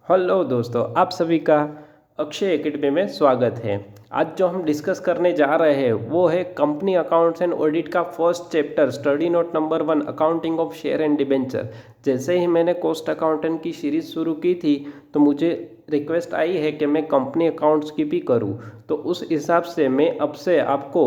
Hello दोस्तों, आप सभी का अक्षय एकेडमी में स्वागत है। आज जो हम डिस्कस करने जा रहे हैं वो है कंपनी अकाउंट्स एंड ऑडिट का first chapter, study note number 1, accounting of share and debenture. जैसे ही मैंने कॉस्ट अकाउंटेंट की सीरीज़ शुरू की थी तो मुझे रिक्वेस्ट आई है कि मैं कंपनी अकाउंट्स की भी करूं, तो उस हिसाब से मैं अब से आपको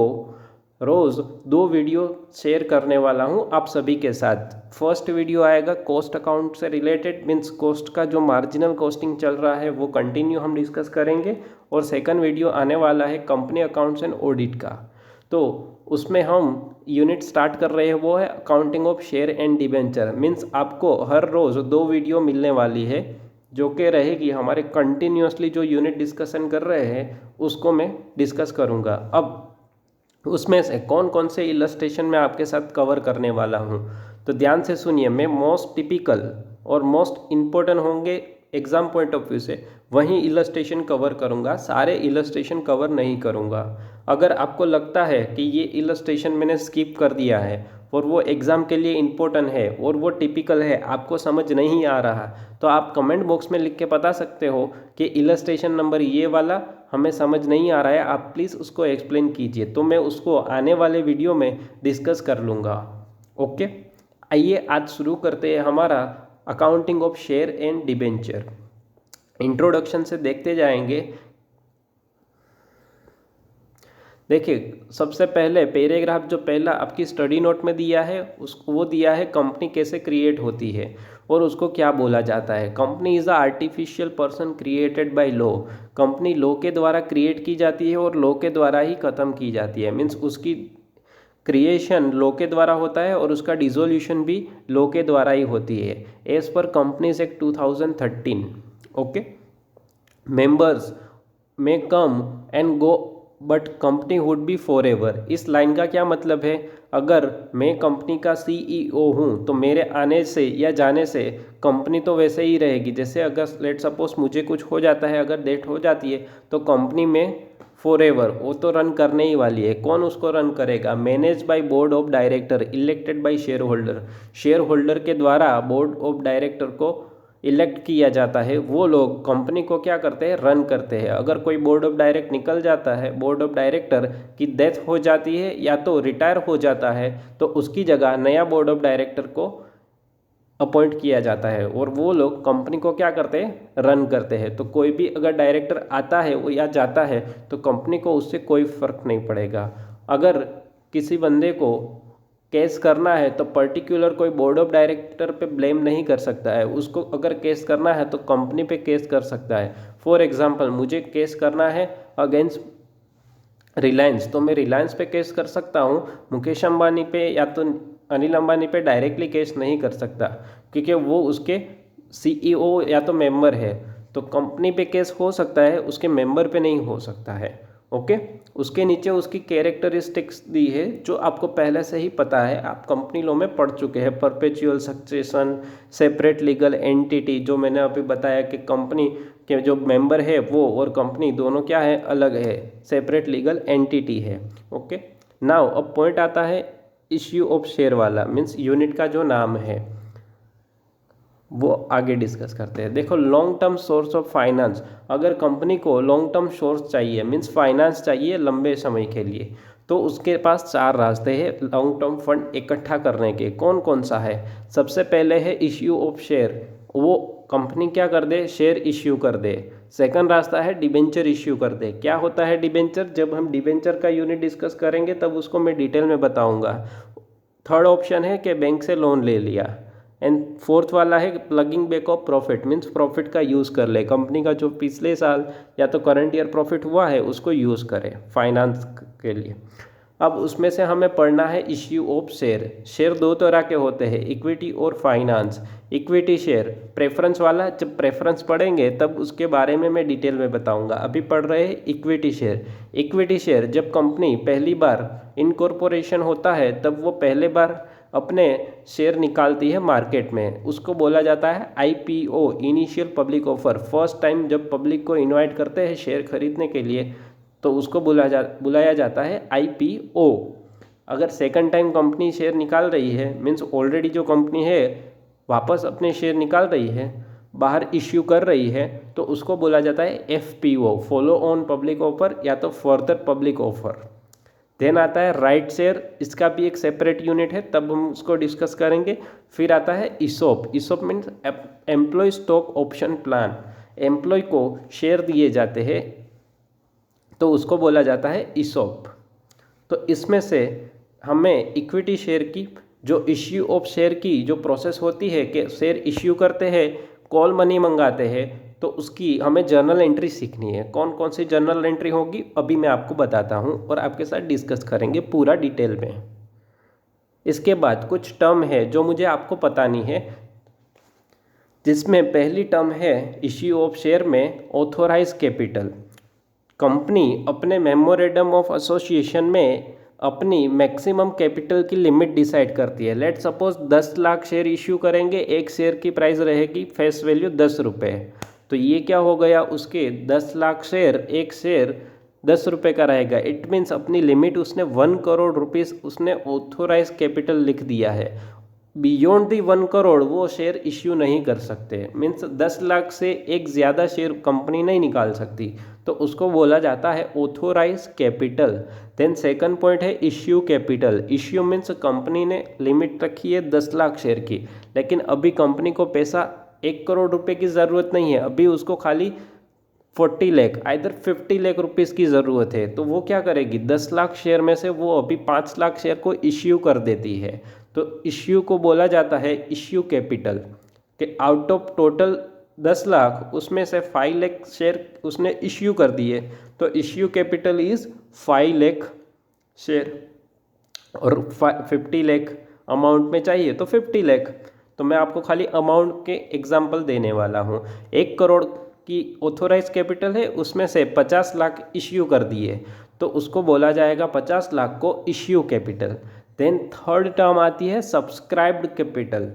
रोज़ 2 वीडियो शेयर करने वाला हूं आप सभी के साथ। फर्स्ट वीडियो आएगा कॉस्ट अकाउंट से रिलेटेड, मीन्स कॉस्ट का जो मार्जिनल कॉस्टिंग चल रहा है वो कंटिन्यू हम डिस्कस करेंगे। और सेकंड वीडियो आने वाला है कंपनी अकाउंट्स एंड ऑडिट का। तो उसमें हम यूनिट स्टार्ट कर रहे हैं, वो है accounting of share and debenture. Means आपको हर रोज़ 2 वीडियो मिलने वाली है जो कि रहेगी हमारे कंटिन्यूसली जो यूनिट डिस्कशन कर रहे हैं उसको मैं डिस्कस करूँगा। अब उसमें से कौन कौन से इलस्ट्रेशन मैं आपके साथ कवर करने वाला हूँ, तो ध्यान से सुनिए। मैं मोस्ट टिपिकल और मोस्ट इम्पोर्टेंट होंगे एग्जाम पॉइंट ऑफ व्यू से वही इलस्ट्रेशन कवर करूँगा, सारे इलस्ट्रेशन कवर नहीं करूँगा। अगर आपको लगता है कि ये इलस्ट्रेशन मैंने स्किप कर दिया है और वो एग्ज़ाम के लिए इम्पोर्टेंट है और वो टिपिकल है, आपको समझ नहीं आ रहा, तो आप कमेंट बॉक्स में लिख के बता सकते हो कि इलस्ट्रेशन नंबर ये वाला हमें समझ नहीं आ रहा है, आप प्लीज़ उसको एक्सप्लेन कीजिए, तो मैं उसको आने वाले वीडियो में डिस्कस कर लूँगा। ओके, आइए आज शुरू करते हैं हमारा accounting of share and debenture. Introduction से देखते जाएंगे। देखिए, सबसे पहले पैराग्राफ जो पहला आपकी स्टडी नोट में दिया है उसको वो दिया है कंपनी कैसे क्रिएट होती है और उसको क्या बोला जाता है। Company is a artificial person created by law. Company law के द्वारा क्रिएट की जाती है और लॉ के द्वारा ही ख़त्म की जाती है। मीन्स उसकी क्रिएशन लॉ के द्वारा होता है और उसका डिसोल्यूशन भी लॉ के द्वारा ही होती है, as per companies act 2013। Okay, members में come and go but company would be for ever. इस लाइन का क्या मतलब है? अगर मैं कंपनी का CEO हूँ तो मेरे आने से या जाने से कंपनी तो वैसे ही रहेगी। जैसे अगर लेट सपोज मुझे कुछ हो जाता है, अगर डेथ हो जाती है तो कंपनी में फॉर एवर वो तो रन करने ही वाली है। कौन उसको रन करेगा? Manage by board of director elected by share holder. Share holder के द्वारा बोर्ड ऑफ डायरेक्टर को इलेक्ट किया जाता है, वो लोग कंपनी को क्या करते हैं? रन करते हैं। अगर कोई बोर्ड ऑफ डायरेक्ट निकल जाता है, बोर्ड ऑफ डायरेक्टर की डेथ हो जाती है या तो रिटायर हो जाता है, तो उसकी जगह नया बोर्ड ऑफ डायरेक्टर को अपॉइंट किया जाता है और वो लोग कंपनी को क्या करते हैं? रन करते हैं। तो कोई भी अगर डायरेक्टर आता है या जाता है तो कंपनी को उससे कोई फ़र्क नहीं पड़ेगा। अगर किसी बंदे को केस करना है तो पर्टिकुलर कोई बोर्ड ऑफ डायरेक्टर पे ब्लेम नहीं कर सकता है। उसको अगर केस करना है तो कंपनी पे केस कर सकता है। फॉर एग्जांपल, मुझे केस करना है अगेंस्ट रिलायंस, तो मैं रिलायंस पे केस कर सकता हूँ। मुकेश अंबानी पे या तो अनिल अंबानी पे डायरेक्टली केस नहीं कर सकता क्योंकि वो उसके CEO या तो मेंबर है। तो कंपनी पे केस हो सकता है, उसके मेंबर पे नहीं हो सकता है। ओके, उसके नीचे उसकी कैरेक्टरिस्टिक्स दी है जो आपको पहले से ही पता है, आप कंपनी लॉ में पढ़ चुके हैं। Perpetual succession, separate legal entity, जो मैंने अभी बताया कि कंपनी के जो मेंबर है वो और कंपनी दोनों क्या है? अलग है, सेपरेट लीगल एंटिटी है। ओके, नाउ अब पॉइंट आता है इश्यू ऑफ शेयर वाला, मीन्स यूनिट का जो नाम है वो आगे डिस्कस करते हैं। देखो, long term source of finance. अगर कंपनी को लॉन्ग टर्म सोर्स चाहिए, मीन्स फाइनेंस चाहिए लंबे समय के लिए, तो उसके पास 4 रास्ते हैं लॉन्ग टर्म फंड इकट्ठा करने के। कौन कौन सा है? सबसे पहले है इश्यू ऑफ शेयर, वो कंपनी क्या कर दे? शेयर इश्यू कर दे। सेकंड रास्ता है डिबेंचर इश्यू कर दे। क्या होता है डिबेंचर? जब हम डिबेंचर का यूनिट डिस्कस करेंगे तब उसको मैं डिटेल में बताऊंगा। थर्ड ऑप्शन है कि बैंक से लोन ले लिया। एंड फोर्थ वाला है plugging back of profit, means profit का यूज़ कर ले। कंपनी का जो पिछले साल या तो करंट ईयर प्रॉफिट हुआ है उसको यूज़ करे फाइनेंस के लिए। अब उसमें से हमें पढ़ना है इश्यू ऑफ शेयर। शेयर 2 तरह के होते हैं, इक्विटी और फाइनेंस। इक्विटी शेयर प्रेफरेंस वाला, जब प्रेफरेंस पढ़ेंगे तब उसके बारे में मैं डिटेल में बताऊंगा। अभी पढ़ रहे हैं इक्विटी शेयर। इक्विटी शेयर जब कंपनी पहली बार इनकॉर्पोरेशन होता है तब वो पहले बार अपने शेयर निकालती है मार्केट में, उसको बोला जाता है IPO, initial public offer. First time जब पब्लिक को इनवाइट करते हैं शेयर खरीदने के लिए तो उसको बुलाया जाता है IPO। अगर सेकंड टाइम कंपनी शेयर निकाल रही है, मीन्स ऑलरेडी जो कंपनी है वापस अपने शेयर निकाल रही है, बाहर इश्यू कर रही है तो उसको बोला जाता है FPO, follow on public offer या तो फर्दर पब्लिक ऑफर। देन आता है राइट शेयर, इसका भी एक सेपरेट यूनिट है, तब हम उसको डिस्कस करेंगे। फिर आता है ESOP, ESOP means employ stock option plan, employ को शेयर दिए जाते हैं तो उसको बोला जाता है ESOP। तो इसमें से हमें इक्विटी शेयर की जो इश्यू ऑफ शेयर की जो प्रोसेस होती है कि शेयर इश्यू करते हैं, कॉल मनी मंगाते हैं, तो उसकी हमें जर्नल एंट्री सीखनी है। कौन कौन सी जर्नल एंट्री होगी अभी मैं आपको बताता हूँ और आपके साथ डिस्कस करेंगे पूरा डिटेल में। इसके बाद कुछ टर्म है जो मुझे आपको बतानी है, जिसमें पहली टर्म है इश्यू ऑफ शेयर में ऑथोराइज कैपिटल। कंपनी अपने मेमोरेंडम ऑफ एसोसिएशन में अपनी मैक्सिमम कैपिटल की लिमिट डिसाइड करती है। Let suppose 10 lakh share issue करेंगे, एक शेयर की प्राइस रहेगी फेस वैल्यू 10 रुपये, तो ये क्या हो गया, उसके 10 लाख शेयर, एक शेयर 10 रुपये का रहेगा। इट मीन्स अपनी लिमिट उसने 1 करोड़ रुपीज़ उसने ऑथोराइज कैपिटल लिख दिया है। बियॉन्ड दी 1 करोड़ वो शेयर इश्यू नहीं कर सकते, मीन्स 10 लाख से एक ज़्यादा शेयर कंपनी नहीं निकाल सकती, तो उसको बोला जाता है authorise capital. Then second point है issue capital. Issue means company ने लिमिट रखी है 10 लाख शेयर की, लेकिन अभी कंपनी को पैसा 1 करोड़ रुपए की ज़रूरत नहीं है, अभी उसको खाली 40 लाख आइदर 50 लाख रुपीज़ की ज़रूरत है, तो वो क्या करेगी, 10 लाख शेयर में से वो अभी 5 लाख शेयर को इश्यू कर देती है। तो इश्यू को बोला जाता है इश्यू कैपिटल, कि आउट ऑफ टोटल 10 लाख उसमें से 5 लाख शेयर उसने इश्यू कर दिए, तो issue capital is 5 lakh share, और 50 लाख अमाउंट में चाहिए तो 50 लाख। तो मैं आपको खाली अमाउंट के एग्जाम्पल देने वाला हूँ। 1 करोड़ की ऑथोराइज कैपिटल है, उसमें से 50 लाख इश्यू कर दिए, तो उसको बोला जाएगा 50 लाख को issue capital. Then third term आती है सब्सक्राइब्ड कैपिटल।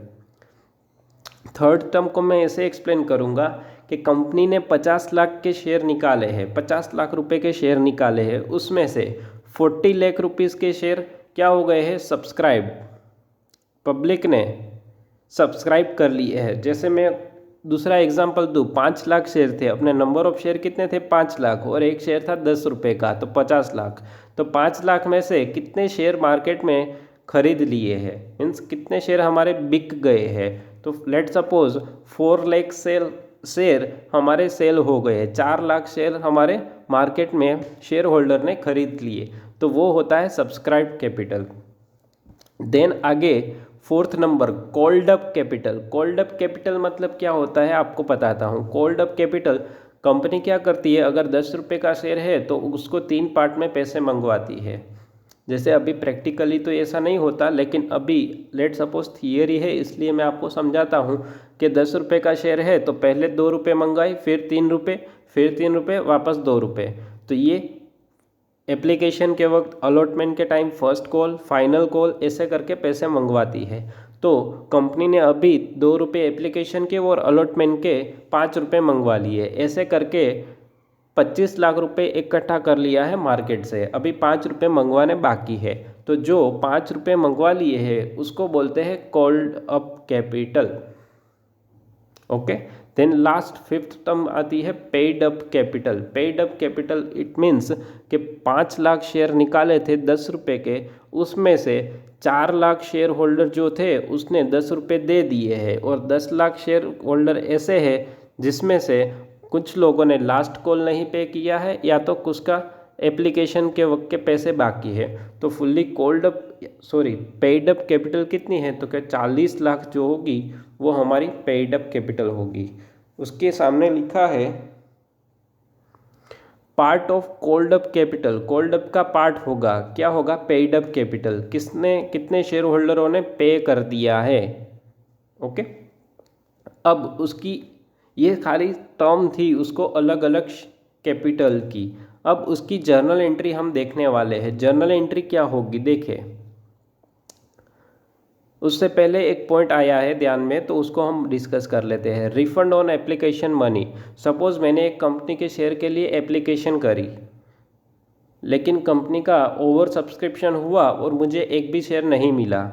थर्ड टर्म को मैं ऐसे एक्सप्लेन करूँगा कि कंपनी ने 50 लाख के शेयर निकाले हैं, 50 लाख रुपए के शेयर निकाले हैं, उसमें से 40 लाख रुपीज़ के शेयर क्या हो गए हैं, सब्सक्राइब, पब्लिक ने सब्सक्राइब कर लिए हैं। जैसे मैं दूसरा एग्जांपल दूँ, 5 लाख शेयर थे, अपने नंबर ऑफ शेयर कितने थे, 5 लाख, और एक शेयर था 10 रुपये का, तो 50 लाख। तो 5 लाख में से कितने शेयर मार्केट में खरीद लिए हैं, मीन्स कितने शेयर हमारे बिक गए हैं, तो लेट सपोज 4 लाख शेयर हमारे सेल हो गए, 4 लाख शेयर हमारे मार्केट में शेयर होल्डर ने खरीद लिए, तो वो होता है सब्सक्राइब कैपिटल। देन आगे fourth number called up capital. Called up capital मतलब क्या होता है आपको बताता हूँ। कॉल्ड अप कैपिटल कंपनी क्या करती है, अगर 10 रुपये का शेयर है तो उसको 3 पार्ट में पैसे मंगवाती है। जैसे अभी प्रैक्टिकली तो ऐसा नहीं होता, लेकिन अभी लेट सपोज थियरी है, इसलिए मैं आपको समझाता हूँ कि 10 रुपये का शेयर है तो पहले 2 रुपये मंगाई, फिर 3 रुपये, फिर 3 रुपये, वापस 2 रुपये। तो ये एप्लीकेशन के वक्त, अलॉटमेंट के time first call, final call, ऐसे करके पैसे मंगवाती है। तो कंपनी ने अभी 2 रुपये एप्लीकेशन के और अलॉटमेंट के 5 रुपये मंगवा लिए, ऐसे करके 25 लाख रुपए इकट्ठा कर लिया है मार्केट से, अभी 5 रुपये मंगवाने बाकी है। तो जो 5 रुपये मंगवा लिए हैं उसको बोलते हैं called up capital. Okay, then last fifth term आती है paid up capital. Paid up capital it means कि 5 लाख शेयर निकाले थे 10 रुपये के, उसमें से 4 लाख शेयर होल्डर जो थे उसने 10 रुपये दे दिए हैं, और 10 लाख शेयर होल्डर ऐसे हैं जिसमें से कुछ लोगों ने लास्ट कॉल नहीं पे किया है, या तो कुछ का एप्लीकेशन के वक्त के पैसे बाकी है। तो फुल्ली पेड अप कैपिटल कितनी है, तो क्या 40 लाख जो होगी वो हमारी पेड अप कैपिटल होगी। उसके सामने लिखा है part of called up capital. Called up का पार्ट होगा, क्या होगा, पेड अप कैपिटल, किसने कितने शेयर होल्डरों ने पे कर दिया है। ओके, अब उसकी ये खाली टर्म थी उसको अलग अलग कैपिटल की। अब उसकी जर्नल एंट्री हम देखने वाले हैं। जर्नल एंट्री क्या होगी देखें, उससे पहले एक पॉइंट आया है ध्यान में, तो उसको हम डिस्कस कर लेते हैं। Refund on application money. Suppose मैंने एक कंपनी के शेयर के लिए एप्लीकेशन करी, लेकिन कंपनी का ओवर सब्सक्रिप्शन हुआ और मुझे एक भी शेयर नहीं मिला,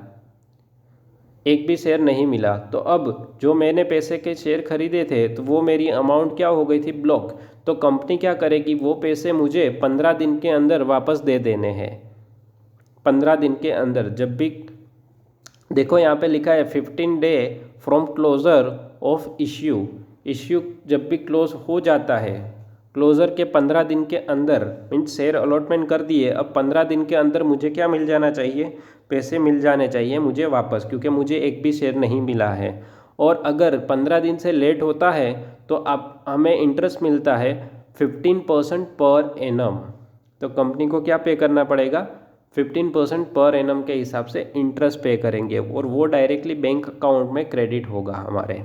एक भी शेयर नहीं मिला। तो अब जो मैंने पैसे के शेयर खरीदे थे तो वो मेरी अमाउंट क्या हो गई थी, ब्लॉक। तो कंपनी क्या करेगी, वो पैसे मुझे 15 दिन के अंदर वापस दे देने हैं। 15 दिन के अंदर, जब भी देखो यहाँ पे लिखा है 15 day from closure of issue. Issue जब भी क्लोज हो जाता है, क्लोजर के 15 दिन के अंदर, मीन्स शेयर अलॉटमेंट कर दिए, अब 15 दिन के अंदर मुझे क्या मिल जाना चाहिए, पैसे मिल जाने चाहिए मुझे वापस, क्योंकि मुझे एक भी शेयर नहीं मिला है। और अगर 15 दिन से लेट होता है तो आप हमें इंटरेस्ट मिलता है 15% पर एनम। तो कंपनी को क्या पे करना पड़ेगा, 15% पर एनम के हिसाब से इंटरेस्ट पे करेंगे, और वो डायरेक्टली बैंक अकाउंट में क्रेडिट होगा हमारे।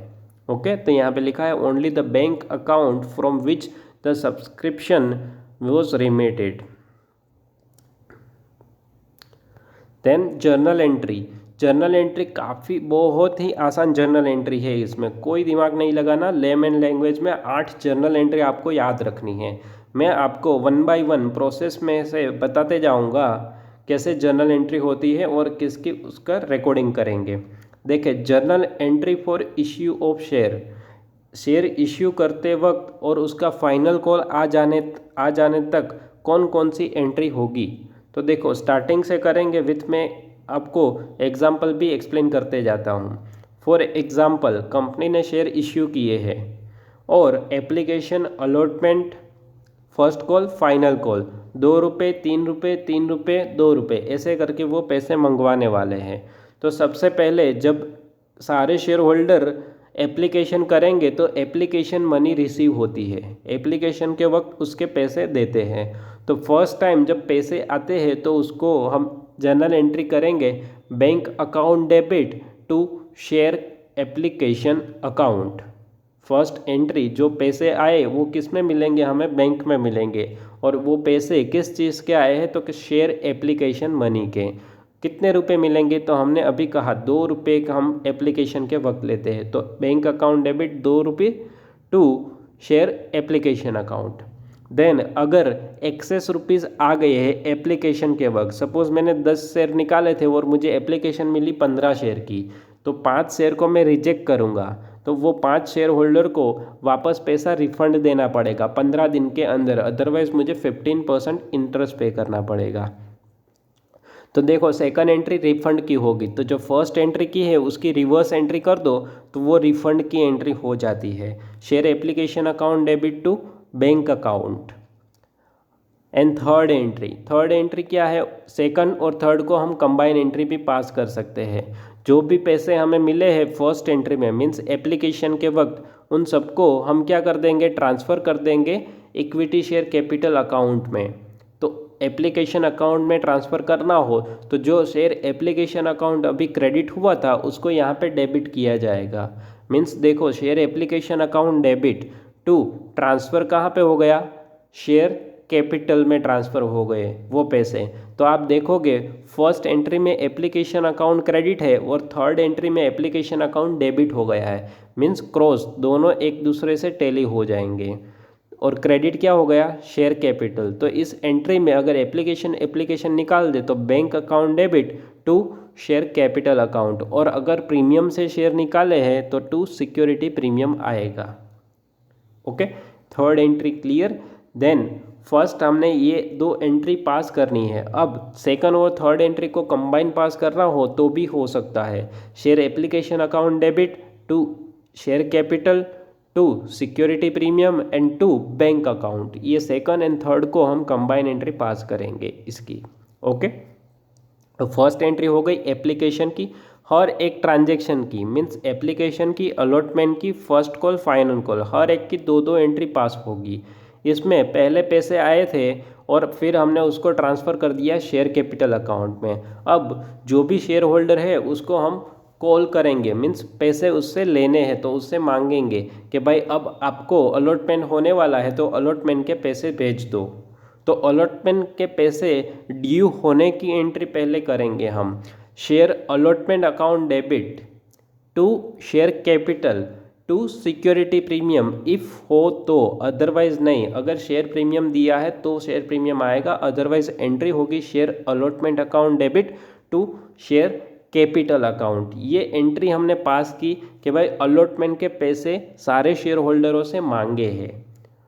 ओके, तो यहाँ पे लिखा है only the bank account from which the subscription was remitted. Then journal entry. Journal entry काफ़ी बहुत ही आसान जर्नल एंट्री है, इसमें कोई दिमाग नहीं लगाना। लेमन लैंग्वेज में 8 जर्नल एंट्री आपको याद रखनी है। मैं आपको 1 बाय 1 प्रोसेस में से बताते जाऊंगा कैसे जर्नल एंट्री होती है और किसकी उसका रिकॉर्डिंग करेंगे। देखिए, journal entry for issue of share. Share issue करते वक्त और उसका फाइनल कॉल आ जाने तक कौन कौन सी एंट्री होगी। तो देखो, स्टार्टिंग से करेंगे विथ में आपको एग्जाम्पल भी एक्सप्लेन करते जाता हूँ। फॉर एग्जाम्पल, कंपनी ने शेयर इश्यू किए हैं और application allotment, first call, final call, 2 रुपये, 3 रुपये, 3 रुपये, 2 रुपये, ऐसे करके वो पैसे मंगवाने वाले हैं। तो सबसे पहले जब सारे शेयर होल्डर एप्लीकेशन करेंगे तो एप्लीकेशन मनी रिसीव होती है, एप्लीकेशन के वक्त उसके पैसे देते हैं। तो फर्स्ट टाइम जब पैसे आते हैं तो उसको हम जर्नल एंट्री करेंगे, bank account debit to share application account. First entry जो पैसे आए वो किस में मिलेंगे, हमें बैंक में मिलेंगे। और वो पैसे किस चीज़ के आए हैं, तो शेयर एप्लीकेशन मनी के। कितने रुपए मिलेंगे, तो हमने अभी कहा 2 रुपये का हम एप्लीकेशन के वक्त लेते हैं। तो बैंक अकाउंट डेबिट 2 रुपये to share application account. Then अगर एक्सेस रुपीज़ आ गए हैं एप्लीकेशन के वक्त, सपोज़ मैंने 10 शेयर निकाले थे और मुझे एप्लीकेशन मिली 15 शेयर की, तो 5 शेयर को मैं रिजेक्ट करूँगा। तो वो 5 शेयर होल्डर को वापस पैसा रिफंड देना पड़ेगा 15 दिन के अंदर, अदरवाइज मुझे 15% इंटरेस्ट पे करना पड़ेगा। तो देखो, सेकंड एंट्री रिफंड की होगी, तो जो फर्स्ट एंट्री की है उसकी रिवर्स एंट्री कर दो तो वो रिफंड की एंट्री हो जाती है। Share application account debit to bank account. And third entry क्या है, सेकंड और थर्ड को हम कंबाइन एंट्री भी पास कर सकते हैं। जो भी पैसे हमें मिले हैं फर्स्ट एंट्री में, मीन्स एप्लीकेशन के वक्त, उन सबको हम क्या कर देंगे, ट्रांसफ़र कर देंगे इक्विटी शेयर कैपिटल अकाउंट में। तो एप्लीकेशन अकाउंट में ट्रांसफ़र करना हो तो जो शेयर एप्लीकेशन अकाउंट अभी क्रेडिट हुआ था उसको यहाँ पे डेबिट किया जाएगा। मीन्स देखो, share application account debit to transfer कहाँ पे हो गया, शेयर कैपिटल में ट्रांसफ़र हो गए वो पैसे। तो आप देखोगे फर्स्ट एंट्री में एप्लीकेशन अकाउंट क्रेडिट है और थर्ड एंट्री में एप्लीकेशन अकाउंट डेबिट हो गया है। मीन्स क्रॉस दोनों एक दूसरे से टैली हो जाएंगे और क्रेडिट क्या हो गया, शेयर कैपिटल। तो इस एंट्री में अगर एप्लीकेशन निकाल दे तो bank account debit to share capital account, और अगर प्रीमियम से शेयर निकाले हैं तो टू सिक्योरिटी प्रीमियम आएगा। Okay, third entry clear. Then first हमने ये 2 एंट्री पास करनी है। अब सेकंड और थर्ड एंट्री को कंबाइन पास करना हो तो भी हो सकता है। Share application account debit to share capital to security premium and to bank account, ये सेकंड एंड थर्ड को हम कंबाइन एंट्री पास करेंगे इसकी। ओके, तो फर्स्ट एंट्री हो गई एप्लीकेशन की, हर एक ट्रांजैक्शन की, मीन्स एप्लीकेशन की, अलॉटमेंट की, फर्स्ट कॉल, फाइनल कॉल, हर एक की 2-2 एंट्री पास होगी। इसमें पहले पैसे आए थे और फिर हमने उसको ट्रांसफ़र कर दिया शेयर कैपिटल अकाउंट में। अब जो भी शेयर होल्डर है उसको हम कॉल करेंगे, मीन्स पैसे उससे लेने हैं तो उससे मांगेंगे कि भाई अब आपको अलॉटमेंट होने वाला है तो अलॉटमेंट के पैसे भेज दो। तो अलॉटमेंट के पैसे ड्यू होने की एंट्री पहले करेंगे हम। Share allotment account debit to share capital to security premium if हो तो, अदरवाइज नहीं। अगर शेयर प्रीमियम दिया है तो शेयर प्रीमियम आएगा, अदरवाइज एंट्री होगी share allotment account debit to share capital account. ये एंट्री हमने पास की कि भाई अलॉटमेंट के पैसे सारे शेयर होल्डरों से मांगे हैं,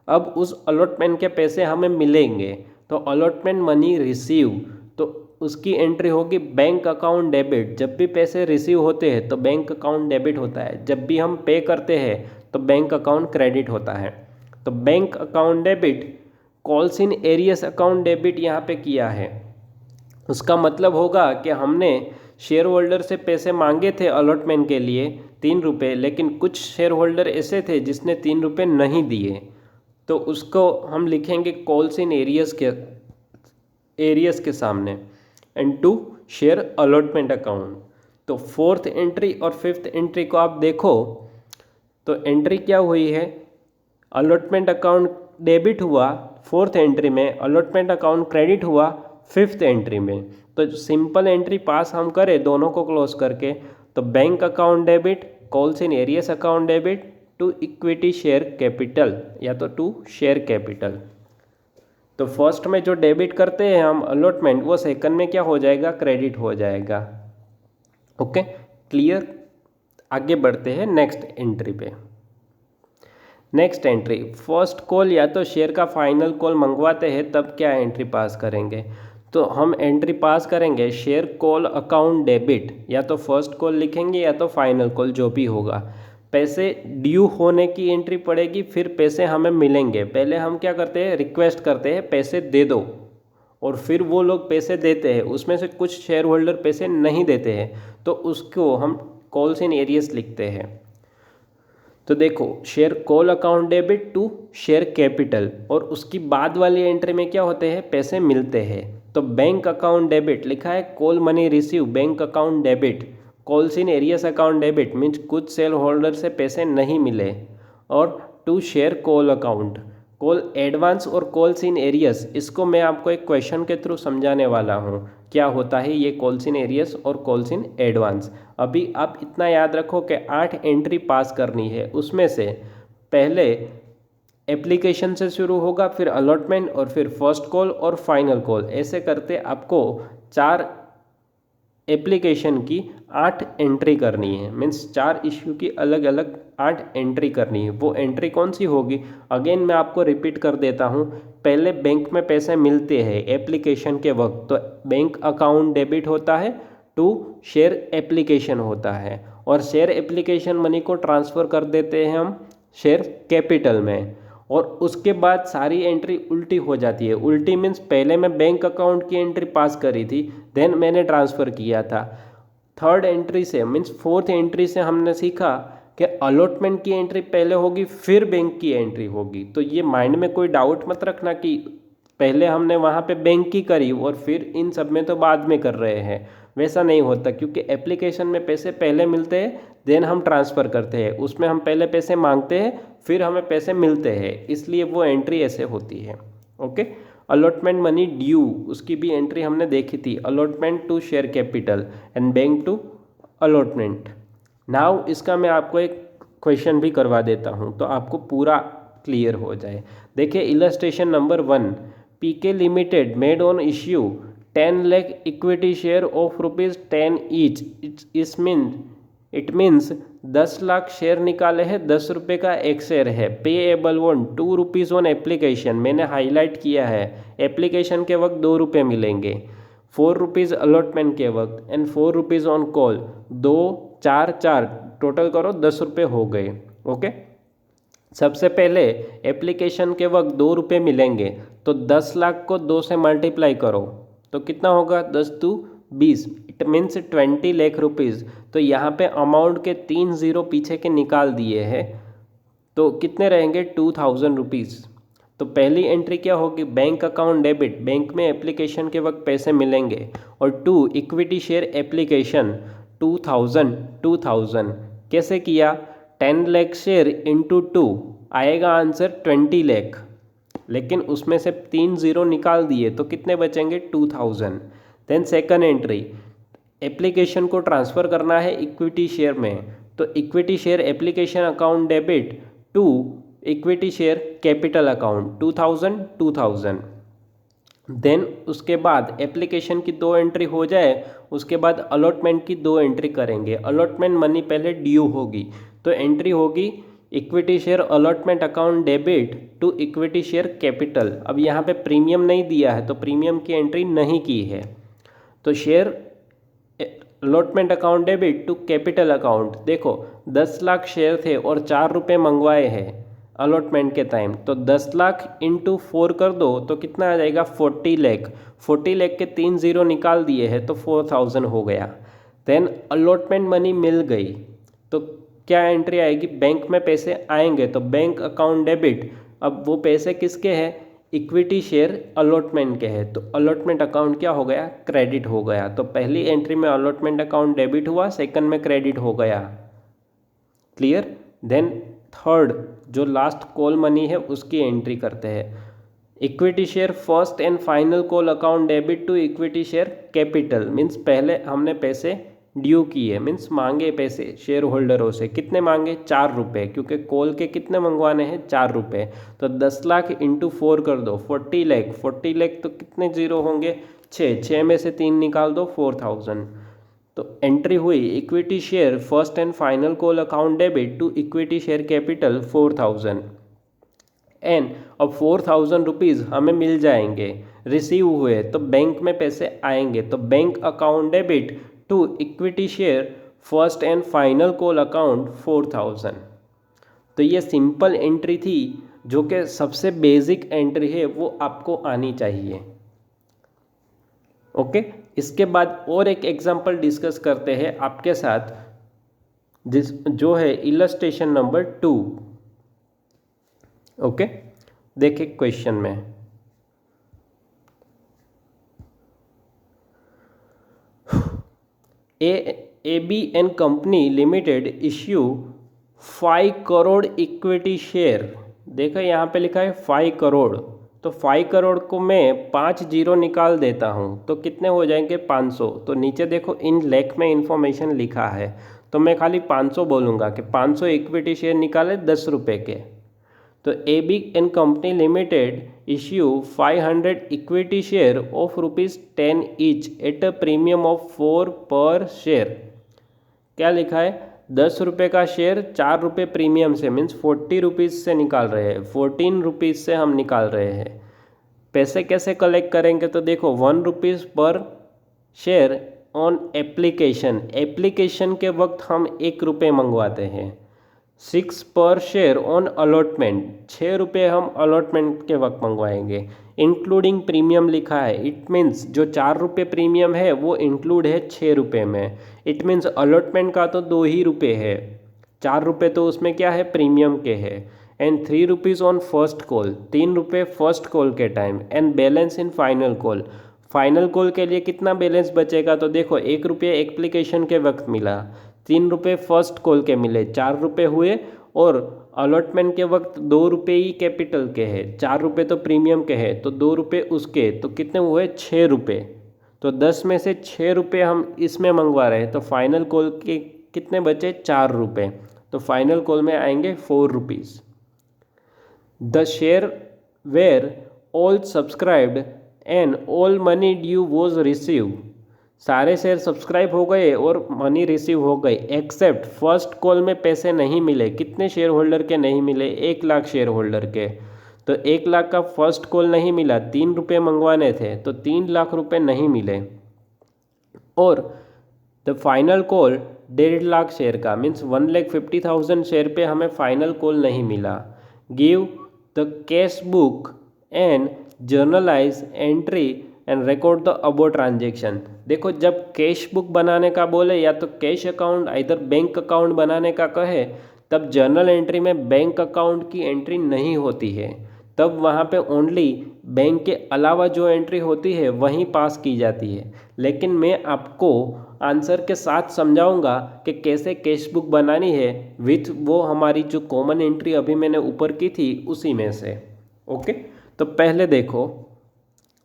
अब उस अलॉटमेंट के पैसे हमें मिलेंगे, तो अलॉटमेंट मनी रिसीव, तो उसकी एंट्री होगी बैंक अकाउंट डेबिट। जब भी पैसे रिसीव होते हैं तो बैंक अकाउंट डेबिट होता है, जब भी हम पे करते हैं तो बैंक अकाउंट क्रेडिट होता है। तो bank account debit calls in arrears account debit यहाँ पे किया है। उसका मतलब होगा कि हमने शेयर होल्डर से पैसे मांगे थे अलॉटमेंट के लिए 3 रुपये, लेकिन कुछ शेयर होल्डर ऐसे थे जिसने 3 रुपये नहीं दिए, तो उसको हम लिखेंगे कॉल्स इन एरियस के सामने and to share allotment account. तो फोर्थ एंट्री और फिफ्थ एंट्री को आप देखो तो एंट्री क्या हुई है, अलॉटमेंट अकाउंट डेबिट हुआ फोर्थ एंट्री में, अलॉटमेंट अकाउंट क्रेडिट हुआ फिफ्थ एंट्री में। तो सिंपल एंट्री पास हम करें दोनों को क्लोज करके, तो bank account debit calls in arrears account debit to equity share capital या तो टू शेयर कैपिटल। तो फर्स्ट में जो डेबिट करते हैं हम अलॉटमेंट, वो सेकंड में क्या हो जाएगा, क्रेडिट हो जाएगा। Okay clear. आगे बढ़ते हैं नेक्स्ट एंट्री पे। नेक्स्ट एंट्री फर्स्ट कॉल या तो शेयर का फाइनल कॉल मंगवाते हैं तब क्या एंट्री पास करेंगे, तो हम एंट्री पास करेंगे शेयर कॉल अकाउंट डेबिट, या तो फर्स्ट कॉल लिखेंगे या तो फाइनल कॉल जो भी होगा। पैसे ड्यू होने की एंट्री पड़ेगी, फिर पैसे हमें मिलेंगे। पहले हम क्या करते हैं, रिक्वेस्ट करते हैं पैसे दे दो, और फिर वो लोग पैसे देते हैं। उसमें से कुछ शेयर होल्डर पैसे नहीं देते हैं तो उसको हम कॉल्स इन एरियस लिखते हैं। तो देखो share call account debit to share capital, और उसकी बाद वाली एंट्री में क्या होते हैं, पैसे मिलते हैं। तो बैंक अकाउंट डेबिट लिखा है call money receive bank account debit, calls in arrears account debit means कुछ शेयर होल्डर से पैसे नहीं मिले, और to share call account call advance और कॉल्स इन एरियस, इसको मैं आपको एक क्वेश्चन के थ्रू समझाने वाला हूँ क्या होता है ये कॉल्स इन एरियस और कॉल्स इन एडवांस। अभी आप इतना याद रखो कि 8 एंट्री पास करनी है, उसमें से पहले एप्लीकेशन से शुरू होगा, फिर अलॉटमेंट, और फिर फर्स्ट कॉल और फाइनल कॉल। ऐसे करते आपको 4 एप्लीकेशन की 8 एंट्री करनी है, मीन्स 4 इश्यू की अलग अलग 8 एंट्री करनी है। वो एंट्री कौन सी होगी, अगेन मैं आपको रिपीट कर देता हूँ। पहले बैंक में पैसे मिलते हैं एप्लीकेशन के वक्त, तो बैंक अकाउंट डेबिट होता है टू शेयर एप्लीकेशन होता है, और शेयर एप्लीकेशन मनी को ट्रांसफ़र कर देते हैं हम शेयर कैपिटल में, और उसके बाद सारी एंट्री उल्टी हो जाती है। उल्टी मीन्स पहले मैं बैंक अकाउंट की एंट्री पास करी थी, देन मैंने ट्रांसफ़र किया था। थर्ड एंट्री से मीन्स फोर्थ एंट्री से हमने सीखा कि अलॉटमेंट की एंट्री पहले होगी फिर बैंक की एंट्री होगी। तो ये माइंड में कोई डाउट मत रखना कि पहले हमने वहाँ पे बैंक की करी और फिर इन सब में तो बाद में कर रहे हैं, वैसा नहीं होता। क्योंकि एप्लीकेशन में पैसे पहले मिलते हैं देन हम ट्रांसफ़र करते हैं, उसमें हम पहले पैसे मांगते हैं फिर हमें पैसे मिलते हैं, इसलिए वो एंट्री ऐसे होती है। ओके अलॉटमेंट मनी ड्यू, उसकी भी एंट्री हमने देखी थी, allotment to share capital and bank to allotment. Now इसका मैं आपको एक क्वेश्चन भी करवा देता हूँ तो आपको पूरा क्लियर हो जाए। देखिए illustration number 1, PK limited made on issue 10 lakh equity share of ₹10 each, it means 10 lakh share निकाले हैं, 10 रुपये का एक शेयर है। पेएबल ऑन ₹2 ऑन एप्लीकेशन, मैंने हाईलाइट किया है, एप्लीकेशन के वक्त 2 रुपये मिलेंगे, ₹4 अलॉटमेंट के वक्त एंड ₹4 ऑन कॉल, 2 4 4 टोटल करो 10 रुपये हो गए। ओके सबसे पहले एप्लीकेशन के वक्त 2 रुपये मिलेंगे, तो 10 लाख को 2 से मल्टीप्लाई करो तो कितना होगा, 10 2 20, इट मीन्स 20 लाख रुपीज़। तो यहाँ पे अमाउंट के 3 ज़ीरो पीछे के निकाल दिए हैं, तो कितने रहेंगे 2000 रुपीज़। तो पहली एंट्री क्या होगी, बैंक अकाउंट डेबिट, बैंक में एप्लीकेशन के वक्त पैसे मिलेंगे, और 2 इक्विटी शेयर एप्लीकेशन 2000 कैसे किया, 10 लाख शेयर इंटू 2 आएगा आंसर 20 लाख, लेकिन उसमें से 3 ज़ीरो निकाल दिए तो कितने बचेंगे 2000। देन सेकंड एंट्री, एप्लीकेशन को ट्रांसफ़र करना है इक्विटी शेयर में, तो equity share application account debit to equity share capital account 2000। Then उसके बाद एप्लीकेशन की 2 एंट्री हो जाए, उसके बाद अलॉटमेंट की 2 एंट्री करेंगे। अलॉटमेंट मनी पहले ड्यू होगी, तो एंट्री होगी equity share allotment account debit to equity share capital. अब यहाँ पे प्रीमियम नहीं दिया है तो प्रीमियम की एंट्री नहीं की है, तो share allotment account debit to capital account. देखो 10 लाख शेयर थे और 4 रुपये मंगवाए हैं अलॉटमेंट के टाइम, तो 10 लाख इंटू 4 कर दो तो कितना आ जाएगा 40 लाख। 40 लाख के 3 जीरो निकाल दिए हैं तो 4000 हो गया। देन अलॉटमेंट मनी मिल गई तो क्या एंट्री आएगी, बैंक में पैसे आएंगे तो बैंक अकाउंट डेबिट। अब वो पैसे किसके हैं, इक्विटी शेयर अलॉटमेंट के हैं, तो अलॉटमेंट अकाउंट क्या हो गया, क्रेडिट हो गया। तो पहली एंट्री में अलॉटमेंट अकाउंट डेबिट हुआ, सेकंड में क्रेडिट हो गया। क्लियर। देन थर्ड जो लास्ट कॉल मनी है उसकी एंट्री करते हैं। Equity share first and final call account debit to equity share capital, means पहले हमने पैसे ड्यू किए, मीन्स मांगे पैसे शेयर होल्डरों से। कितने मांगे, 4 रुपये, क्योंकि कॉल के कितने मंगवाने हैं, 4 रुपये। तो 10 लाख इंटू 4 कर दो 40 लाख। 40 लाख तो कितने जीरो होंगे, 6 में से 3 निकाल दो 4000। तो एंट्री हुई equity share first and final call account debit to equity share capital 4000 and अब 4000 रुपीज़ हमें मिल जाएंगे, रिसीव हुए तो बैंक में पैसे आएंगे, तो bank account debit to equity share first and final call account 4000। तो ये सिंपल एंट्री थी जो कि सबसे बेसिक एंट्री है, वो आपको आनी चाहिए। ओके, इसके बाद और एक एग्जांपल डिस्कस करते हैं आपके साथ, जो है इलस्ट्रेशन नंबर 2। ओके, देखिए क्वेश्चन में AB and company limited issue 5 crore equity share. देखो यहाँ पे लिखा है 5 करोड़, तो 5 करोड़ को मैं 5 जीरो निकाल देता हूँ तो कितने हो जाएंगे 500। तो नीचे देखो इन लेख में इंफॉर्मेशन लिखा है, तो मैं खाली 500 बोलूँगा कि 500 इक्विटी शेयर निकाले 10 रुपये के। तो AB and company limited issue 500 equity share of ₹10 each at a premium of 4 पर शेयर। क्या लिखा है, 10 रुपये का शेयर 4 रुपये प्रीमियम से, मीन्स 40 रुपीज़ से निकाल रहे हैं, 14 रुपीज़ से हम निकाल रहे हैं। पैसे कैसे कलेक्ट करेंगे, तो देखो 1 रुपीज़ पर शेयर ऑन एप्लीकेशन। एप्लीकेशन के वक्त हम 1 रुपये मंगवाते हैं। 6 पर शेयर ऑन अलॉटमेंट, 6 रुपये हम अलॉटमेंट के वक्त मंगवाएंगे। इंक्लूडिंग प्रीमियम लिखा है, इट मीन्स जो 4 रुपये प्रीमियम है वो इंक्लूड है 6 रुपये में। इट मीन्स अलॉटमेंट का तो 2 ही रुपये है, 4 रुपये तो उसमें क्या है, प्रीमियम के है। And 3 rupees on first call, 3 रुपये फर्स्ट कॉल के time. And balance in final call, final call के लिए कितना बैलेंस बचेगा, तो देखो 1 रुपये एप्लीकेशन के वक्त मिला, 3 रुपये फर्स्ट कॉल के मिले, 4 रुपये हुए, और अलॉटमेंट के वक्त 2 रुपये ही कैपिटल के हैं, 4 रुपये तो प्रीमियम के हैं, तो 2 रुपये उसके, तो कितने हुए 6 रुपये। तो 10 में से 6 रुपये हम इसमें मंगवा रहे हैं, तो फाइनल कॉल के कितने बचे 4 रुपये, तो फाइनल कॉल में आएंगे 4 rupees. The share were all subscribed and all money due was receive. सारे शेयर सब्सक्राइब हो गए और मनी रिसीव हो गई, एक्सेप्ट फर्स्ट कॉल में पैसे नहीं मिले। कितने शेयर होल्डर के नहीं मिले, 1 लाख शेयर होल्डर के। तो 1 लाख का फर्स्ट कॉल नहीं मिला, 3 रुपये मंगवाने थे, तो 3 लाख रुपए नहीं मिले। और the final call 1.5 lakh share का, मीन्स 1,50,000 शेयर पे हमें फाइनल कॉल नहीं मिला। Give the cash book and generalized entry and record the above transaction. देखो जब कैश बुक बनाने का बोले या तो कैश अकाउंट इधर बैंक अकाउंट बनाने का कहे, तब जर्नल एंट्री में बैंक अकाउंट की एंट्री नहीं होती है, तब वहाँ पे ओनली बैंक के अलावा जो एंट्री होती है वहीं पास की जाती है। लेकिन मैं आपको आंसर के साथ समझाऊंगा कि कैसे कैश बुक बनानी है, विथ वो हमारी जो कॉमन एंट्री अभी मैंने ऊपर की थी उसी में से। ओके, तो पहले देखो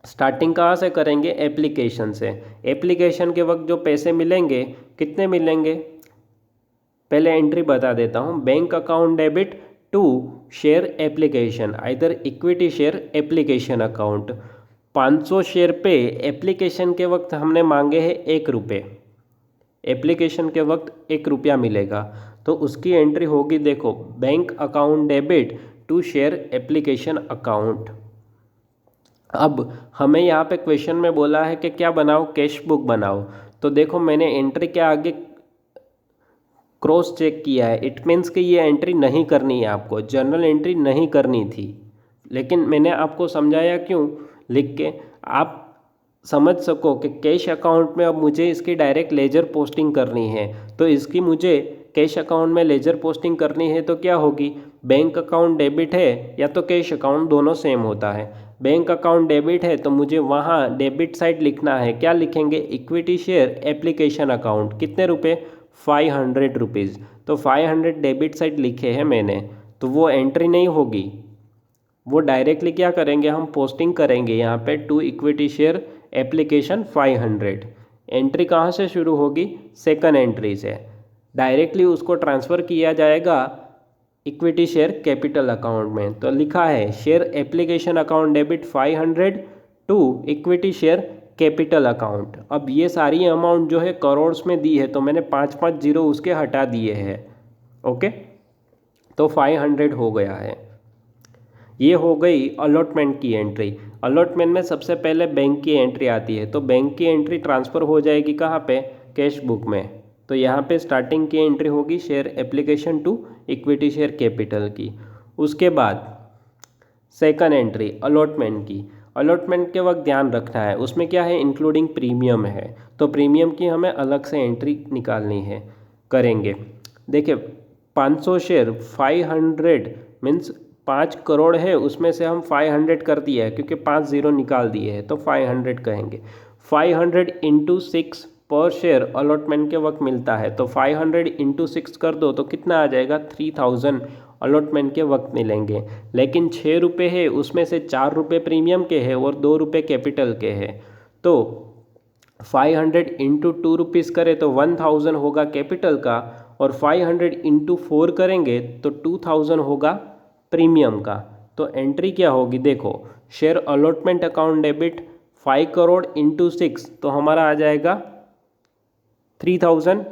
स्टार्टिंग कहाँ से करेंगे, एप्लीकेशन से। एप्लीकेशन के वक्त जो पैसे मिलेंगे कितने मिलेंगे, पहले एंट्री बता देता हूँ। Bank account debit to share application, either equity share application account 500 share पे एप्लीकेशन के वक्त हमने मांगे हैं 1 रुपये, एप्लीकेशन के वक्त 1 रुपया मिलेगा, तो उसकी एंट्री होगी, देखो, bank account debit to share application account. अब हमें यहाँ पे क्वेश्चन में बोला है कि क्या बनाओ, कैश बुक बनाओ। तो देखो मैंने एंट्री के आगे क्रॉस चेक किया है, इट मीन्स कि ये एंट्री नहीं करनी है, आपको जर्नल एंट्री नहीं करनी थी, लेकिन मैंने आपको समझाया क्यों, लिख के आप समझ सको कि कैश अकाउंट में अब मुझे इसकी डायरेक्ट लेजर पोस्टिंग करनी है। तो इसकी मुझे कैश अकाउंट में लेजर पोस्टिंग करनी है तो क्या होगी, बैंक अकाउंट डेबिट है या तो कैश अकाउंट, दोनों सेम होता है। बैंक अकाउंट डेबिट है तो मुझे वहाँ डेबिट साइड लिखना है, क्या लिखेंगे, इक्विटी शेयर एप्लीकेशन अकाउंट, कितने रुपए, 500 रुपीज़। तो 500 डेबिट साइड लिखे हैं मैंने, तो वो एंट्री नहीं होगी, वो डायरेक्टली क्या करेंगे, हम पोस्टिंग करेंगे यहाँ पे to equity share application 500। Entry कहाँ से शुरू होगी, सेकंड एंट्री से, डायरेक्टली उसको ट्रांसफ़र किया जाएगा इक्विटी शेयर कैपिटल अकाउंट में। तो लिखा है share application account debit 500 to equity share capital account. अब ये सारी अमाउंट जो है करोड़्स में दी है, तो मैंने 5 जीरो उसके हटा दिए हैं, ओके, तो 500 हो गया है। ये हो गई अलॉटमेंट की एंट्री। अलॉटमेंट में सबसे पहले बैंक की एंट्री आती है, तो बैंक की एंट्री ट्रांसफ़र हो जाएगी कहाँ पे, कैश बुक में। तो यहाँ पे स्टार्टिंग की एंट्री होगी share application to equity share capital की। उसके बाद सेकंड एंट्री अलॉटमेंट की। अलॉटमेंट के वक्त ध्यान रखना है, उसमें क्या है, इंक्लूडिंग प्रीमियम है, तो प्रीमियम की हमें अलग से एंट्री निकालनी है, करेंगे। देखिए 500 शेयर 500 मीन्स 5 करोड़ है, उसमें से हम 500 कर दिया है क्योंकि 5 जीरो निकाल दिए हैं, तो 500 कहेंगे। 500 इंटू 6 पर शेयर अलॉटमेंट के वक्त मिलता है, तो 500 इंटू 6 कर दो तो कितना आ जाएगा, 3000 अलॉटमेंट के वक्त मिलेंगे। लेकिन 6 रुपये है, उसमें से 4 रुपये प्रीमियम के हैं और 2 रुपये कैपिटल के हैं, तो 500 इंटू 2 रुपीज़ करें तो 1000 होगा कैपिटल का, और 500 इंटू 4 करेंगे तो 2000 होगा प्रीमियम का। तो एंट्री क्या होगी, देखो, share allotment account debit 5 crore into 6, तो हमारा आ जाएगा 3000,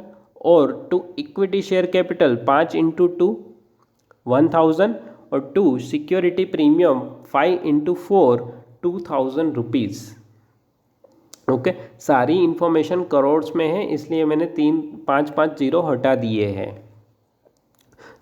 और to equity share capital 5 into 2 1000, और to security premium 5 into 4 2000 rupees. Okay, सारी इंफॉर्मेशन करोड़्स में है, इसलिए मैंने 5 जीरो हटा दिए हैं।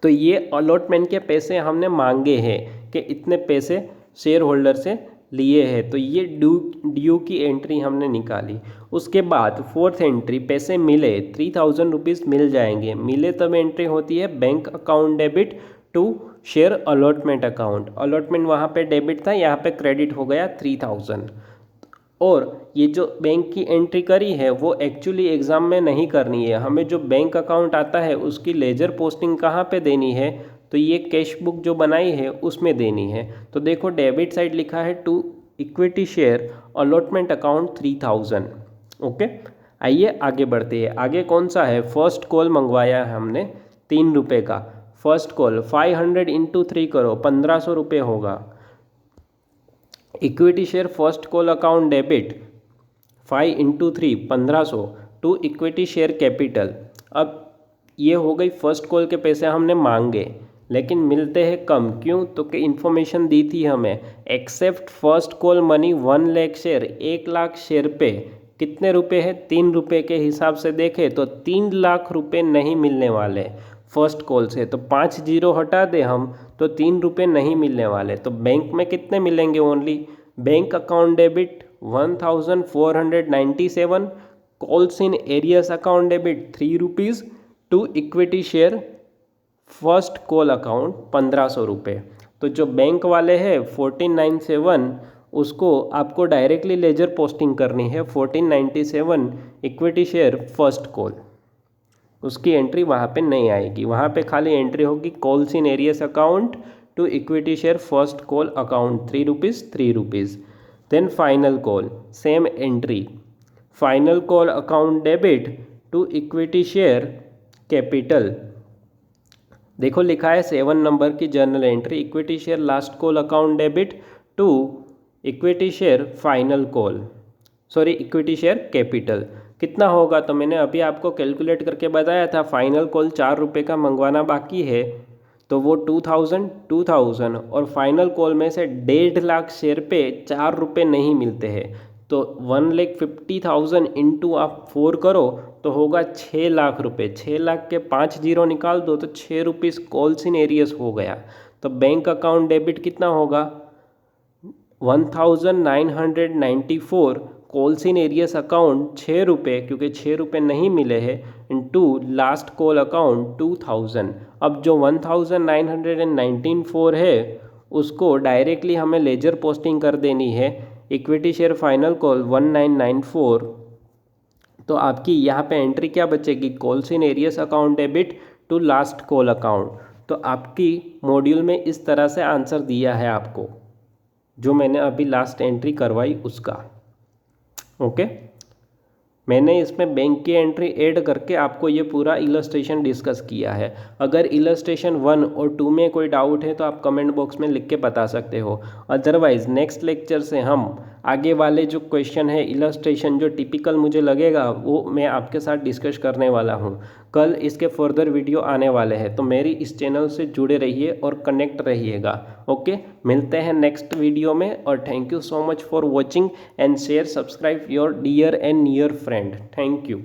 तो ये अलॉटमेंट के पैसे हमने मांगे हैं कि इतने पैसे शेयर होल्डर से लिए हैं, तो ये ड्यू की एंट्री हमने निकाली। उसके बाद फोर्थ एंट्री, पैसे मिले 3000 रुपीज़ मिल जाएंगे, मिले तब एंट्री होती है bank account debit to share allotment account. Allotment वहाँ पे डेबिट था, यहाँ पे क्रेडिट हो गया 3000। और ये जो बैंक की एंट्री करी है वो एक्चुअली एग्ज़ाम में नहीं करनी है, हमें जो बैंक अकाउंट आता है उसकी लेजर पोस्टिंग कहाँ पे देनी है, तो ये कैश बुक जो बनाई है उसमें देनी है। तो देखो डेबिट साइड लिखा है to equity share allotment account 3000। Okay, आइए आगे बढ़ते हैं। आगे कौन सा है, फर्स्ट कॉल मंगवाया है हमने 3 रुपये का। फर्स्ट कॉल 500 इंटू 3 करो, 1500 रुपये होगा। Equity share first call account debit 5 into 3 1500 to equity share capital. अब ये हो गई फर्स्ट कॉल के पैसे हमने मांगे, लेकिन मिलते हैं कम, क्यों, तो कि इन्फॉर्मेशन दी थी हमें, accept first call money 1 lakh share, 1 lakh share पे कितने रुपए है, 3 रुपये के हिसाब से देखें तो 3 लाख रुपए नहीं मिलने वाले फर्स्ट कॉल से, तो 5 जीरो हटा दे हम तो 3 रुपये नहीं मिलने वाले। तो बैंक में कितने मिलेंगे, only bank account debit 1497, calls in arrears account debit 3 rupees to equity share first call account 1500 रुपये। तो जो बैंक वाले हैं 1497, उसको आपको डायरेक्टली लेजर पोस्टिंग करनी है 1497 इक्विटी शेयर फर्स्ट कॉल, उसकी एंट्री वहाँ पे नहीं आएगी, वहाँ पे खाली एंट्री होगी calls in arrears account to equity share first call account 3 rupees 3 rupees. Then final call same entry, final call account debit to equity share capital. देखो लिखा है 7 नंबर की journal entry, equity share last call account debit to equity share final call, sorry equity share capital कितना होगा, तो मैंने अभी आपको कैलकुलेट करके बताया था। फाइनल कॉल 4 रुपये का मंगवाना बाकी है, तो वो 2000 और फाइनल कॉल में से 1.5 लाख शेयर पे 4 रुपये नहीं मिलते हैं, तो 1,50,000 इंटू आप 4 करो तो होगा 6 लाख रुपये। 6 लाख के 5 जीरो निकाल दो तो 6 रुपीज़ कॉल्स इन एरियस हो गया। तो बैंक अकाउंट डेबिट कितना होगा, 1994 कॉल्स इन एरियस अकाउंट 6 रुपये, क्योंकि 6 रुपये नहीं मिले हैं, इंटू लास्ट कॉल अकाउंट 2000। अब जो 1994 है उसको डायरेक्टली हमें लेजर पोस्टिंग कर देनी है, इक्विटी शेयर फाइनल कॉल 1994। तो आपकी यहाँ पे एंट्री क्या बचेगी, calls in arrears account debit to last call account. तो आपकी मॉड्यूल में इस तरह से आंसर दिया है आपको, जो मैंने अभी लास्ट एंट्री करवाई उसका। ओके, मैंने इसमें बैंक की एंट्री ऐड करके आपको ये पूरा इलस्ट्रेशन डिस्कस किया है। अगर इलस्ट्रेशन 1 और 2 में कोई डाउट है तो आप कमेंट बॉक्स में लिख के बता सकते हो। अदरवाइज़ नेक्स्ट लेक्चर से हम आगे वाले जो क्वेश्चन है इलस्ट्रेशन जो टिपिकल मुझे लगेगा वो मैं आपके साथ डिस्कस करने वाला हूँ। कल इसके फर्दर वीडियो आने वाले हैं, तो मेरी इस चैनल से जुड़े रहिए और कनेक्ट रहिएगा। ओके, मिलते हैं नेक्स्ट वीडियो में, और thank you so much for watching and share subscribe your dear and near friend. Thank you.